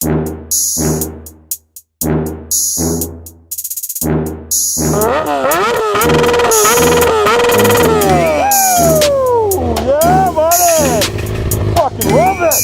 Yeah, buddy! Fucking love it!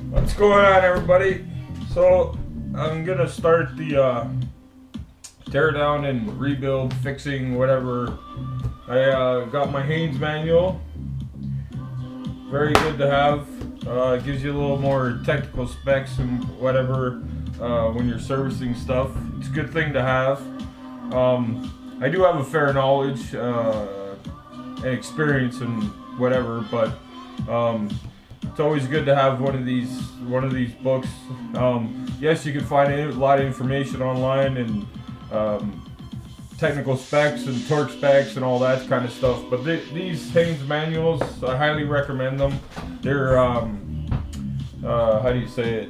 What's going on, everybody? So I'm gonna start the tear down and rebuild, fixing whatever. I got my Haynes manual. Very good to have. It gives you a little more technical specs and whatever when you're servicing stuff. It's a good thing to have. I do have a fair knowledge and experience and whatever, but it's always good to have one of these books. Yes, you can find a lot of information online and technical specs and torque specs and all that kind of stuff. But these Haynes manuals, I highly recommend them. They're how do you say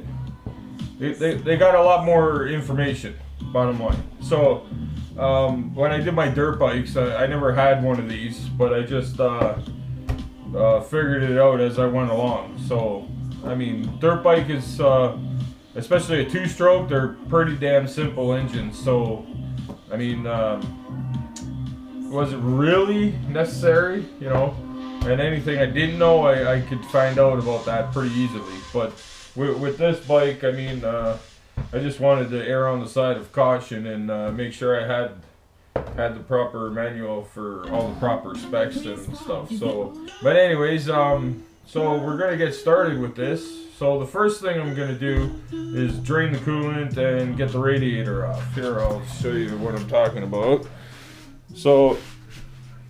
it? They got a lot more information. Bottom line. So when I did my dirt bikes, I never had one of these, but I just figured it out as I went along. So, I mean, dirt bike is, especially a two-stroke, they're pretty damn simple engines. So, I mean, was it really necessary, you know? And anything I didn't know, I could find out about that pretty easily. But with this bike, I mean, I just wanted to err on the side of caution and make sure I had the proper manual for all the proper specs and stuff. So, but anyways, so we're gonna get started with this. So the first thing I'm gonna do is drain the coolant and get the radiator off. Here, I'll show you what I'm talking about. So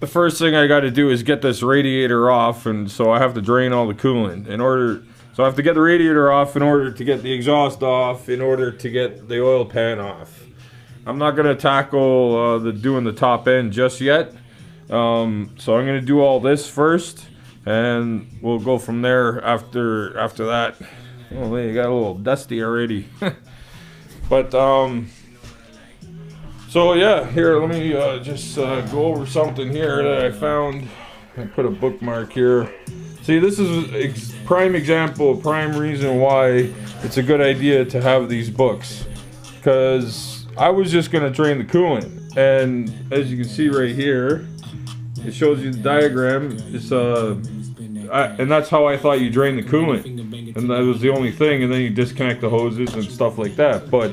the first thing I got to do is get this radiator off, and so I have to drain all the coolant so I have to get the radiator off in order to get the exhaust off, in order to get the oil pan off. I'm not gonna tackle doing the top end just yet, so I'm gonna do all this first, and we'll go from there after that. Oh, you got a little dusty already. But so yeah, here, let me just go over something here that I found. I put a bookmark here. See, this is a prime example, prime reason why it's a good idea to have these books, because I was just gonna drain the coolant, and as you can see right here, it shows you the diagram. It's and that's how I thought you drain the coolant, and that was the only thing. And then you disconnect the hoses and stuff like that. But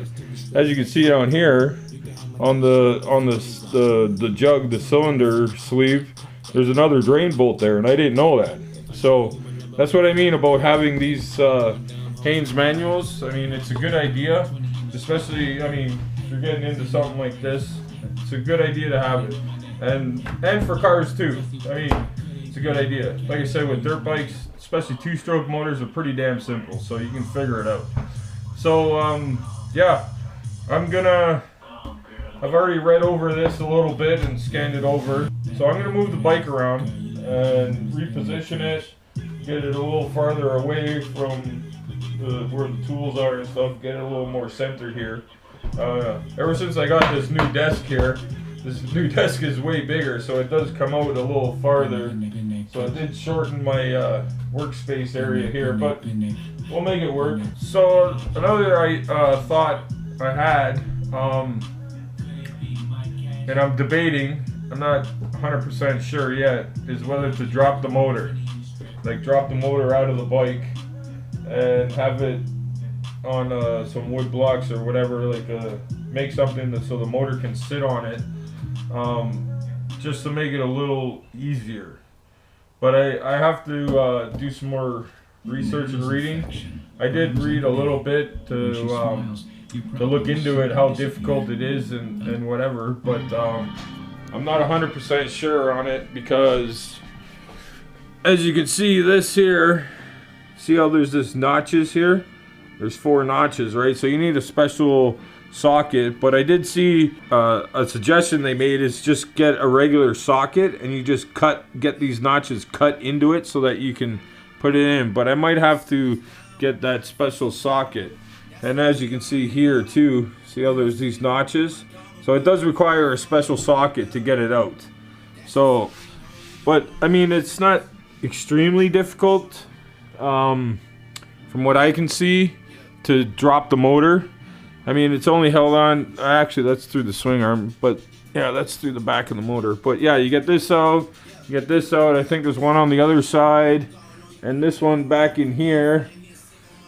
as you can see down here, on the jug, the cylinder sleeve, there's another drain bolt there, and I didn't know that. So that's what I mean about having these Haynes manuals. I mean, it's a good idea, especially, I mean, if you're getting into something like this, it's a good idea to have it. And for cars too. I mean, it's a good idea. Like I said, with dirt bikes, especially two-stroke motors, are pretty damn simple, so you can figure it out. So yeah, I've already read over this a little bit and scanned it over. So I'm gonna move the bike around and reposition it, get it a little farther away from where the tools are and stuff, get it a little more centered here. Ever since I got this new desk here, this new desk is way bigger, so it does come out a little farther. So it did shorten my workspace area here, but we'll make it work. So another thought I had, and I'm debating, I'm not 100% sure yet is whether to drop the motor. Like drop the motor out of the bike and have it on some wood blocks or whatever, like make something so the motor can sit on it, just to make it a little easier. But I have to do some more research and reading. I did read a little bit to look into it, how difficult it is and whatever, but I'm not 100% sure on it because, as you can see, this here, see how there's this notches here? There's 4 notches, right? So you need a special socket, but I did see a suggestion they made is just get a regular socket and you just get these notches cut into it so that you can put it in. But I might have to get that special socket. And as you can see here too, see how there's these notches? So it does require a special socket to get it out. So, but I mean, it's not extremely difficult from what I can see to drop the motor. I mean, it's only held on, actually that's through the swing arm, but yeah, that's through the back of the motor. But yeah, you get this out, you get this out. I think there's one on the other side and this one back in here.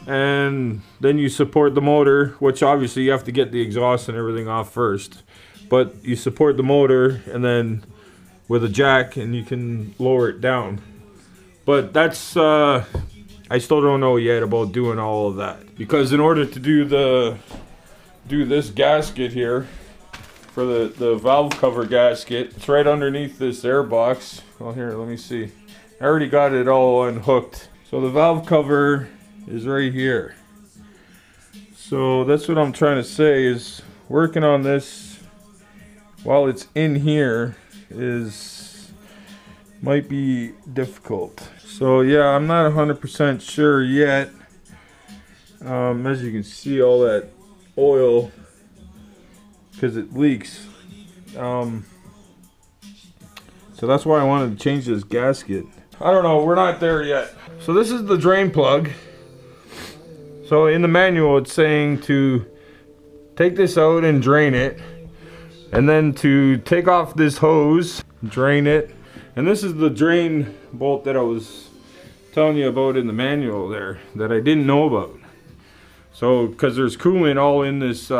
And then you support the motor, which obviously you have to get the exhaust and everything off first. But you support the motor and then with a jack and you can lower it down. But that's, I still don't know yet about doing all of that. Because in order to do this gasket here, for the valve cover gasket, it's right underneath this air box. Oh, here, let me see. I already got it all unhooked. So the valve cover is right here. So that's what I'm trying to say, is working on this while it's in here might be difficult. So yeah, I'm not 100% sure yet. As you can see, all that oil, because it leaks. So that's why I wanted to change this gasket. I don't know, we're not there yet. So this is the drain plug. So in the manual it's saying to take this out and drain it, and then to take off this hose, drain it, and this is the drain bolt that I was telling you about in the manual there that I didn't know about. So because there's coolant all in this,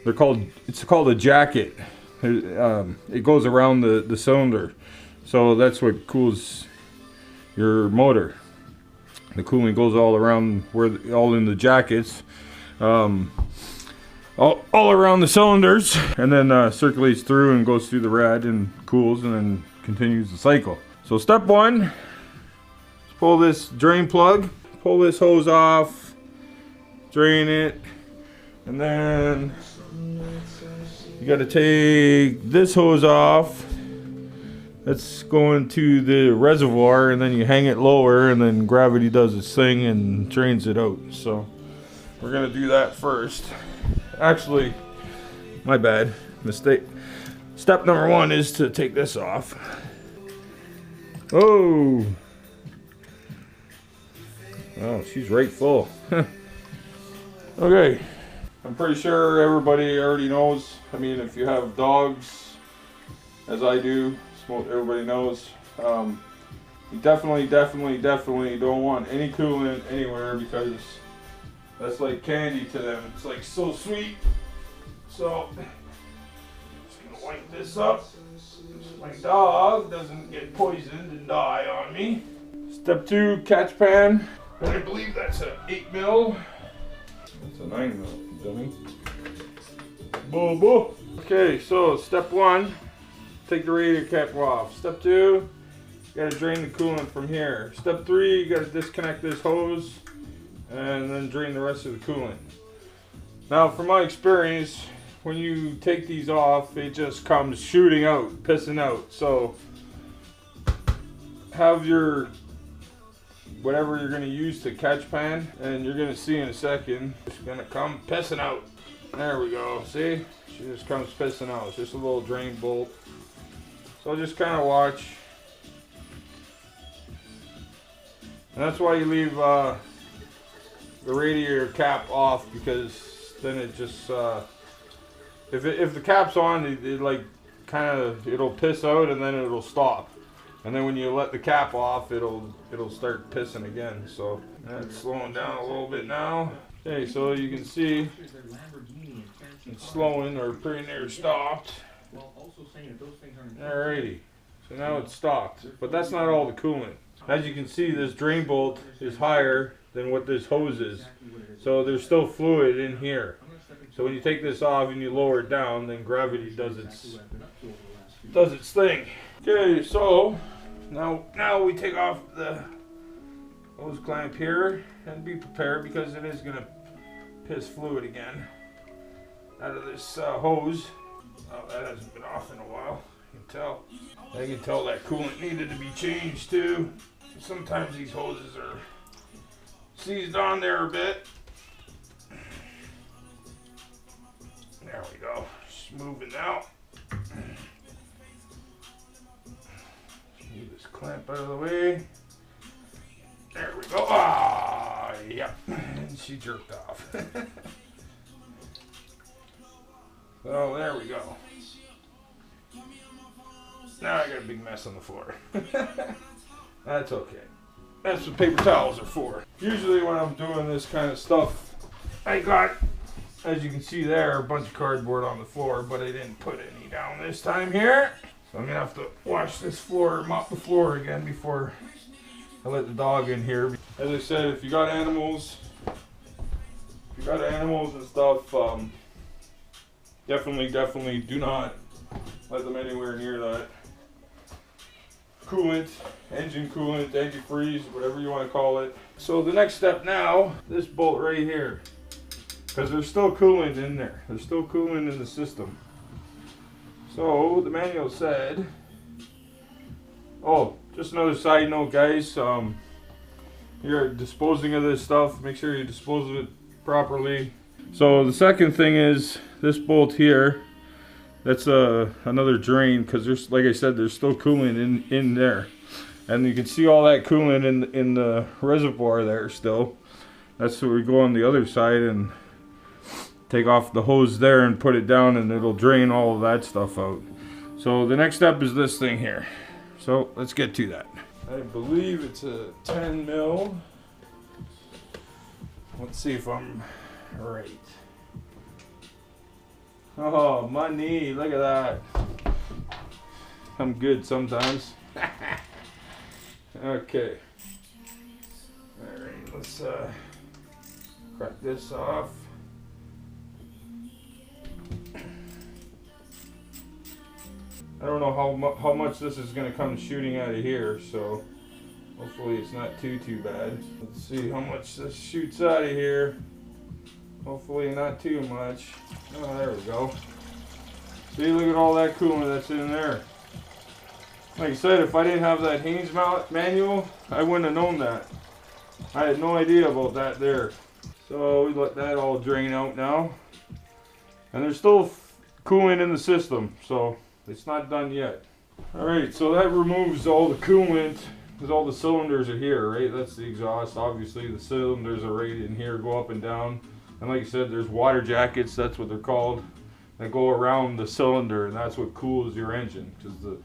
it's called a jacket. It goes around the cylinder, so that's what cools your motor. The coolant goes all around, all in the jackets, all around the cylinders, and then circulates through and goes through the rad and cools and then continues the cycle. So step 1, let's pull this drain plug, pull this hose off, drain it, and then you got to take this hose off. That's going to the reservoir, and then you hang it lower, and then gravity does its thing and drains it out. So we're gonna do that first. Actually, my bad, mistake. Step number 1 is to take this off. Oh, she's right full. Okay, I'm pretty sure everybody already knows. I mean, if you have dogs, as I do, everybody knows, you definitely don't want any coolant anywhere, because that's like candy to them. It's like so sweet. So just gonna wipe this up so my dog doesn't get poisoned and die on me. Step 2, catch pan, and I believe that's an 8 mil. That's a 9 mil, dummy. Boo boo. Okay, so step 1. Take the radiator cap off. Step 2, you gotta drain the coolant from here. Step 3, you gotta disconnect this hose and then drain the rest of the coolant. Now, from my experience, when you take these off, it just comes shooting out, pissing out. So have your whatever you're gonna use to catch pan, and you're gonna see in a second, it's gonna come pissing out. There we go, see? She just comes pissing out. It's just a little drain bolt. So just kind of watch. And that's why you leave the radiator cap off, because then it just, if the cap's on, it like it'll piss out and then it'll stop. And then when you let the cap off, it'll start pissing again. So that's slowing down a little bit now. Okay, so you can see it's slowing or pretty near stopped. Alrighty, so now it's stopped. But that's not all the coolant. As you can see, this drain bolt is higher than what this hose is. So there's still fluid in here. So when you take this off and you lower it down, then gravity does its thing. Okay, so now we take off the hose clamp here and be prepared because it is gonna piss fluid again out of this hose. Oh, that hasn't been off in a while. You can tell. I can tell that coolant needed to be changed too. Sometimes these hoses are seized on there a bit. There we go. Just moving now. Move this clamp out of the way. There we go. Ah, yep. And she jerked off. So there we go. Now I got a big mess on the floor. That's okay. That's what paper towels are for. Usually when I'm doing this kind of stuff, I got, as you can see there, a bunch of cardboard on the floor, but I didn't put any down this time here. So I'm gonna have to wash this floor, mop the floor again before I let the dog in here. As I said, if you got animals, and stuff, definitely do not let them anywhere near that coolant, engine coolant, antifreeze, whatever you want to call it. So the next step now, this bolt right here, because there's still coolant in there. There's still coolant in the system. So the manual said, oh, just another side note, guys, you're disposing of this stuff, make sure you dispose of it properly. So the second thing is this bolt here. That's another drain because there's, like I said, there's still coolant in there, and you can see all that coolant in the reservoir there still. That's where we go on the other side and take off the hose there and put it down, and it'll drain all of that stuff out. So the next step is this thing here. So let's get to that. I believe it's a 10 mil. Let's see if I'm right. Oh, my knee, look at that. I'm good sometimes. Okay. Alright, let's crack this off. I don't know how much this is going to come shooting out of here, so hopefully it's not too bad. Let's see how much this shoots out of here. Hopefully not too much. Oh, there we go. See, look at all that coolant that's in there. Like I said, if I didn't have that Haynes manual, I wouldn't have known that. I had no idea about that there. So we let that all drain out now. And there's still coolant in the system, so it's not done yet. Alright, so that removes all the coolant, because all the cylinders are here, right? That's the exhaust. Obviously, the cylinders are right in here, go up and down. And like I said, there's water jackets, that's what they're called, that go around the cylinder, and that's what cools your engine, because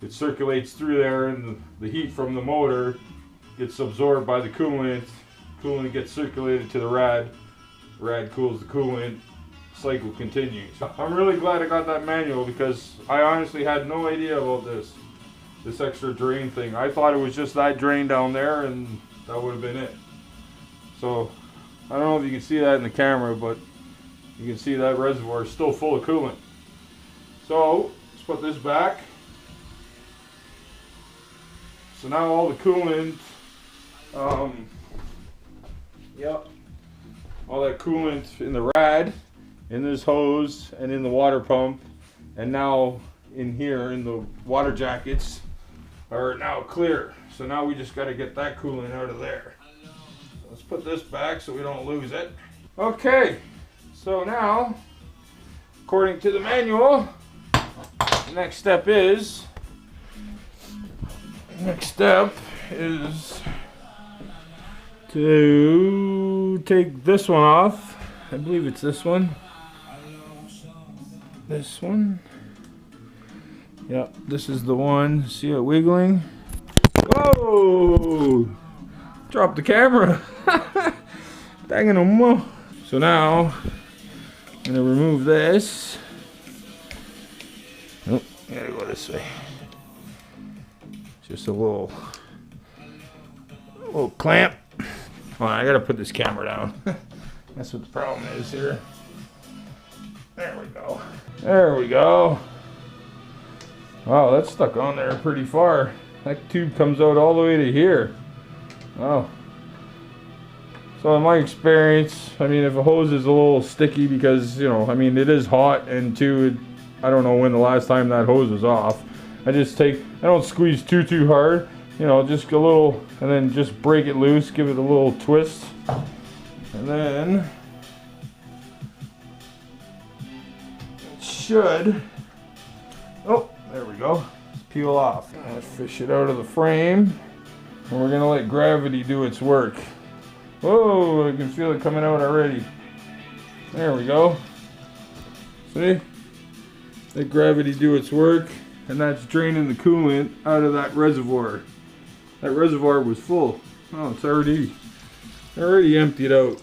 it circulates through there, and the heat from the motor gets absorbed by the coolant. Coolant gets circulated to the rad cools the coolant, cycle continues. I'm really glad I got that manual, because I honestly had no idea about this extra drain thing. I thought it was just that drain down there, and that would have been it. So I don't know if you can see that in the camera, but you can see that reservoir is still full of coolant. So let's put this back. So now all the coolant, yep, all that coolant in the rad, in this hose, and in the water pump, and now in here in the water jackets are now clear. So now we just got to get that coolant out of there. Let's put this back so we don't lose it. Okay, so now, according to the manual, the next step is to take this one off. I believe it's this one. This one. Yep, this is the one. See it wiggling? Whoa! Drop the camera. Dang it, no. So now I'm gonna remove this. Oh, gotta go this way. Just a little clamp. Oh, I gotta put this camera down. That's what the problem is here. There we go. There we go. Wow, that's stuck on there pretty far. That tube comes out all the way to here. Wow. So in my experience, I mean, if a hose is a little sticky because, you know, I mean, it is hot, and two, I don't know when the last time that hose was off. I don't squeeze too hard, you know, just a little, and then just break it loose, give it a little twist. And then it should, oh, there we go, peel off. Let's fish it out of the frame, and we're gonna let gravity do its work. Whoa, I can feel it coming out already. There we go. See? Let gravity do its work, and that's draining the coolant out of that reservoir. That reservoir was full. Oh, it's already emptied out.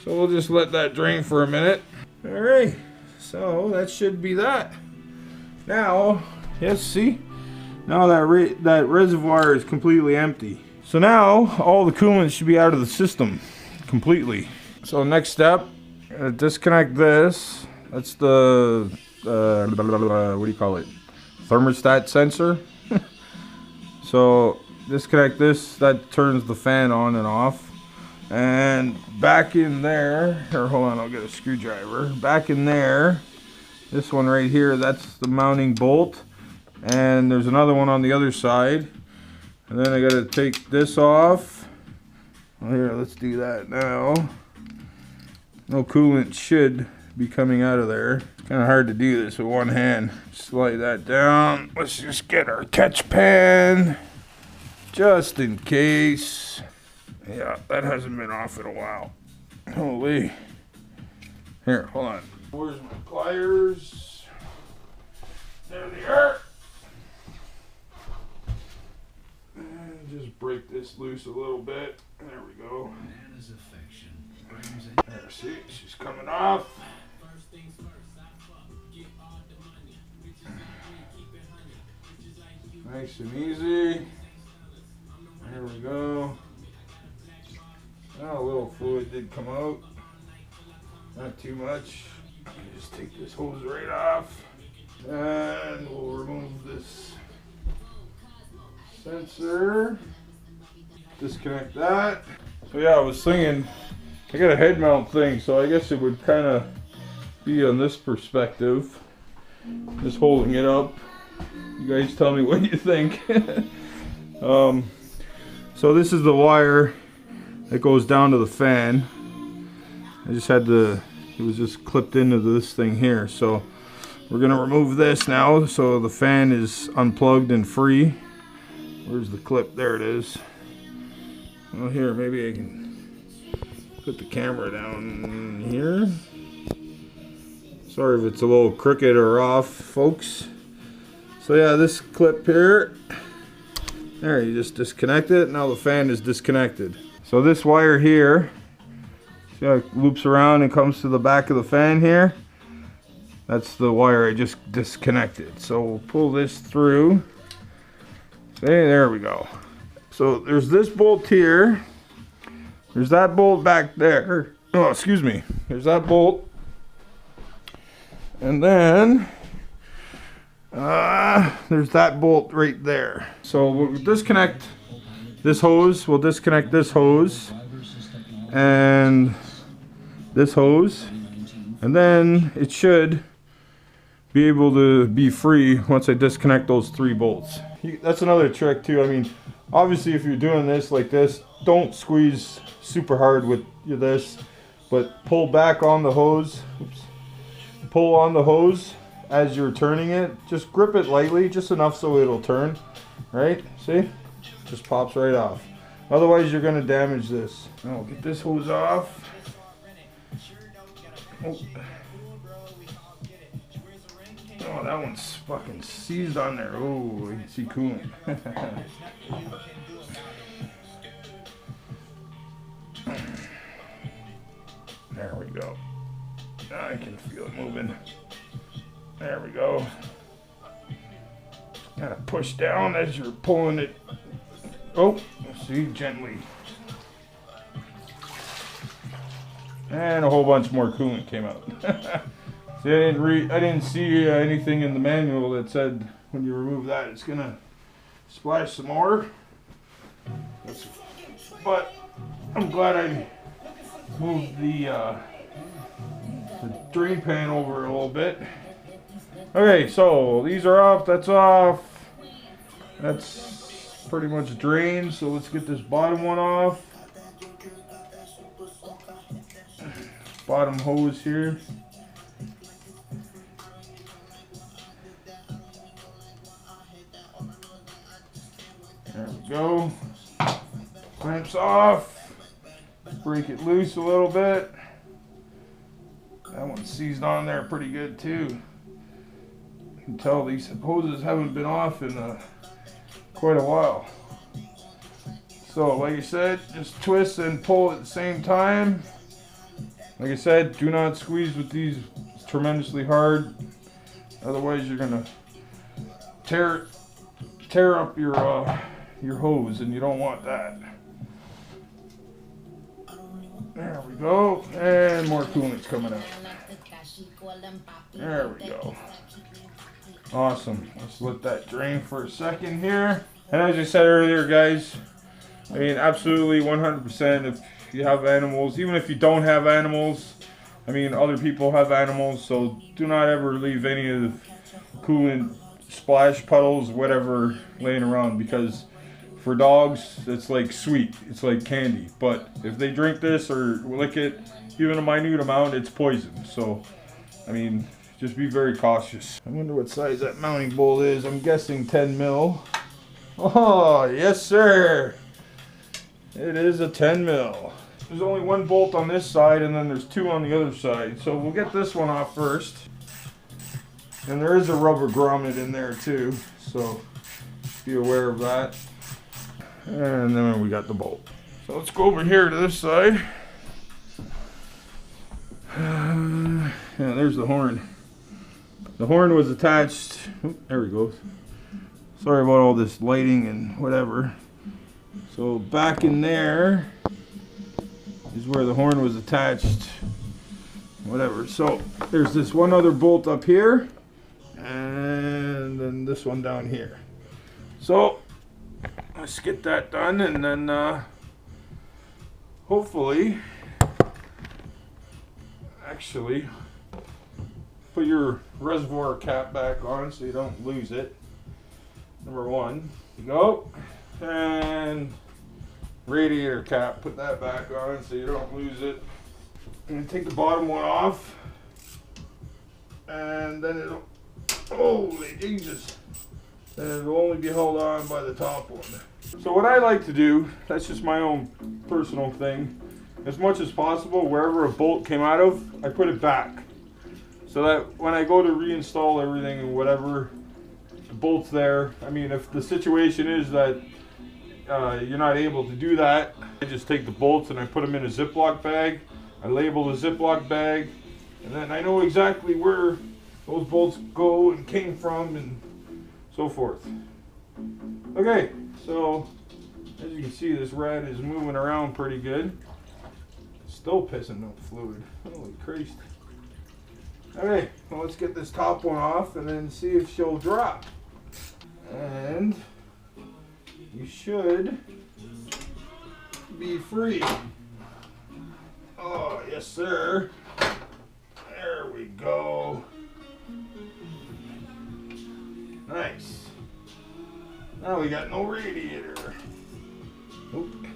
So we'll just let that drain for a minute. Alright, so that should be that. Now, yes, see? Now that reservoir is completely empty. So now all the coolant should be out of the system completely. So next step, disconnect this. That's the what do you call it? Thermostat sensor. So disconnect this. That turns the fan on and off. And back in there, or hold on, I'll get a screwdriver. Back in there, this one right here, that's the mounting bolt. And there's another one on the other side. And then I gotta take this off. Well, here, let's do that now. No coolant should be coming out of there. It's kind of hard to do this with one hand. Slide that down. Let's just get our catch pan, just in case. Yeah, that hasn't been off in a while. Holy. Here, hold on. Where's my pliers? There they are. Just break this loose a little bit. There we go. There, see, she's coming off. Nice and easy. There we go. Now a little fluid did come out. Not too much. Just take this hose right off. And we'll remove this sensor. Disconnect that. So yeah, I was thinking, I got a head mount thing, so I guess it would kind of be on this perspective, just holding it up. You guys tell me what you think. So this is the wire that goes down to the fan. I just had it was just clipped into this thing here. So we're gonna remove this now, so the fan is unplugged and free. Where's the clip? There it is. Well, here, maybe I can put the camera down here. Sorry if it's a little crooked or off, folks. So yeah, this clip here, there, you just disconnect it. Now the fan is disconnected. So this wire here, see how it loops around and comes to the back of the fan here? That's the wire I just disconnected. So we'll pull this through. See, there we go. So there's this bolt here. There's that bolt back there. Oh, excuse me. There's that bolt. And then there's that bolt right there. So we'll disconnect this hose. We'll disconnect this hose and this hose. And then it should be able to be free once I disconnect those 3 bolts. That's another trick too. I mean, obviously if you're doing this like this, don't squeeze super hard with this, but pull back on the hose. Oops. Pull on the hose as you're turning it. Just grip it lightly, just enough so it'll turn, right? See? Just pops right off. Otherwise you're gonna damage this. Now we'll get this hose off. Oh. Oh, Oh, that one's fucking seized on there. Oh, you can see coolant. There we go. I can feel it moving. There we go. Gotta push down as you're pulling it. Oh, see, gently. And a whole bunch more coolant came out. See, I didn't see anything in the manual that said when you remove that it's gonna splash some more. But I'm glad I moved the drain pan over a little bit. Okay, so these are off, that's off. That's pretty much drained, so let's get this bottom one off. Bottom hose here. There we go. Clamps off. Break it loose a little bit. That one's seized on there pretty good too. You can tell these hoses haven't been off in quite a while. So like I said, just twist and pull at the same time. Like I said, do not squeeze with these tremendously hard. Otherwise you're gonna tear up your hose, and you don't want that. There we go, and more coolant's coming out. There we go. Awesome. Let's let that drain for a second here. And as I said earlier, guys, I mean, absolutely 100%. If you have animals, even if you don't have animals, I mean, other people have animals, so do not ever leave any of the coolant splash puddles, whatever, laying around, because for dogs, it's like sweet, it's like candy. But if they drink this or lick it, even a minute amount, it's poison. So, I mean, just be very cautious. I wonder what size that mounting bolt is. I'm guessing 10 mil. Oh, yes, sir. It is a 10 mil. There's only one bolt on this side, and then there's two on the other side. So we'll get this one off first. And there is a rubber grommet in there too, so be aware of that. And then we got the bolt. So let's go over here to this side. Yeah, there's the horn. The horn was attached. Oop, there we go. Sorry about all this lighting and whatever. So back in there is where the horn was attached. Whatever. So there's this one other bolt up here, and then this one down here. So let's get that done, and then hopefully, actually, put your reservoir cap back on so you don't lose it. Number one. Go. And radiator cap, put that back on so you don't lose it. And take the bottom one off, and then it'll, holy Jesus, then it'll only be held on by the top one. So what I like to do, that's just my own personal thing, as much as possible, wherever a bolt came out of, I put it back. So that when I go to reinstall everything and whatever, the bolt's there. I mean, if the situation is that you're not able to do that, I just take the bolts and I put them in a Ziploc bag. I label the Ziploc bag, and then I know exactly where those bolts go and came from and so forth. Okay, so as you can see, this rat is moving around pretty good. Still pissing up fluid. Holy Christ. Okay, well, let's get this top one off and then see if she'll drop. And you should be free. Oh, yes, sir. There we go. Nice. Now we got no radiator. Oop.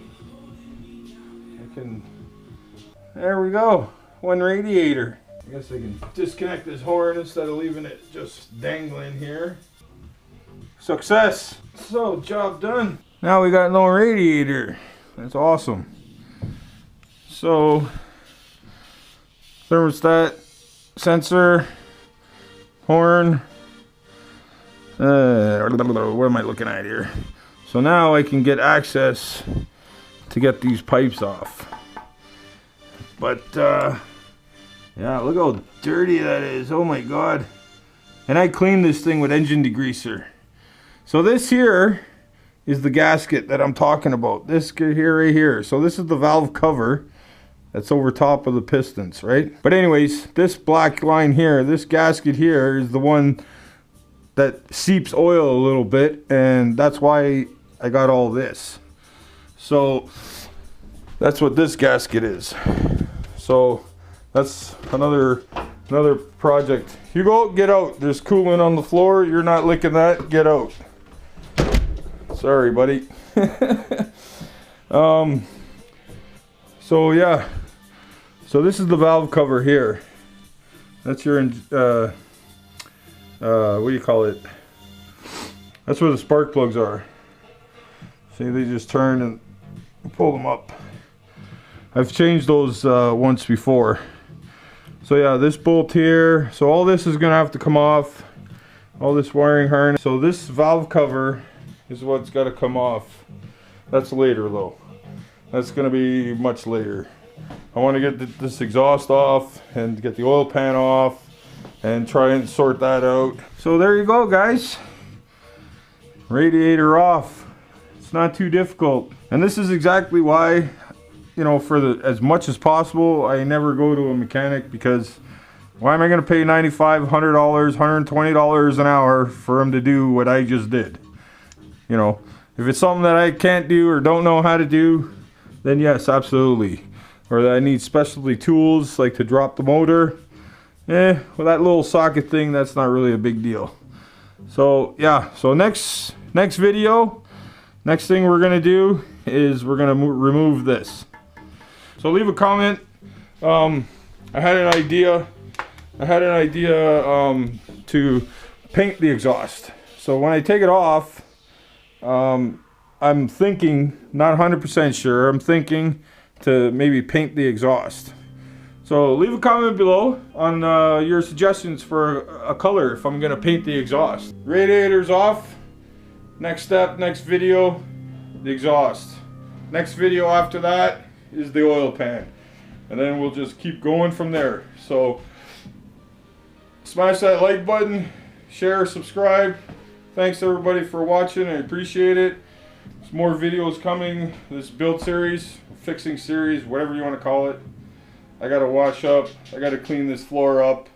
There we go. One radiator. I guess I can disconnect this horn instead of leaving it just dangling here. Success. So, job done. Now we got no radiator. That's awesome. So, thermostat, sensor, horn, What am I looking at here? So now I can get access to get these pipes off. But yeah, look how dirty that is. Oh my god. And I cleaned this thing with engine degreaser. So this here is the gasket that I'm talking about. This here, right here. So this is the valve cover that's over top of the pistons, right? But anyways, this black line here, this gasket here is the one that seeps oil a little bit, and that's why I got all this. So that's what this gasket is. So that's another project. Hugo, get out. There's coolant on the floor. You're not licking that. Get out. Sorry, buddy. So yeah. So this is the valve cover here. That's your what do you call it? That's where the spark plugs are. See, they just turn and pull them up. I've changed those once before. So yeah, this bolt here, so all this is gonna have to come off, all this wiring harness. So this valve cover is what's gotta come off. That's later though. That's gonna be much later. I wanna get this exhaust off and get the oil pan off and try and sort that out. So there you go, guys. Radiator off. It's not too difficult. And this is exactly why, you know, for as much as possible, I never go to a mechanic, because why am I going to pay $95, $100, $120 an hour for him to do what I just did? You know, if it's something that I can't do or don't know how to do, then yes, absolutely. Or that I need specialty tools like to drop the motor, well, that little socket thing, that's not really a big deal. So yeah, so next video, next thing we're going to do is we're going to remove this. So leave a comment. I had an idea to paint the exhaust. So when I take it off, I'm thinking, not 100% sure, I'm thinking to maybe paint the exhaust. So leave a comment below on your suggestions for a color if I'm gonna paint the exhaust. Radiator's off. Next step, next video, the exhaust. Next video after that is the oil pan, and then we'll just keep going from there. So smash that like button, share, subscribe. Thanks everybody for watching. I appreciate it. There's more videos coming, this build series, fixing series, whatever you want to call it. I gotta wash up, I gotta clean this floor up,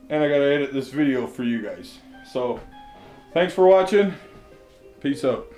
and I gotta edit this video for you guys. So thanks for watching. Peace out.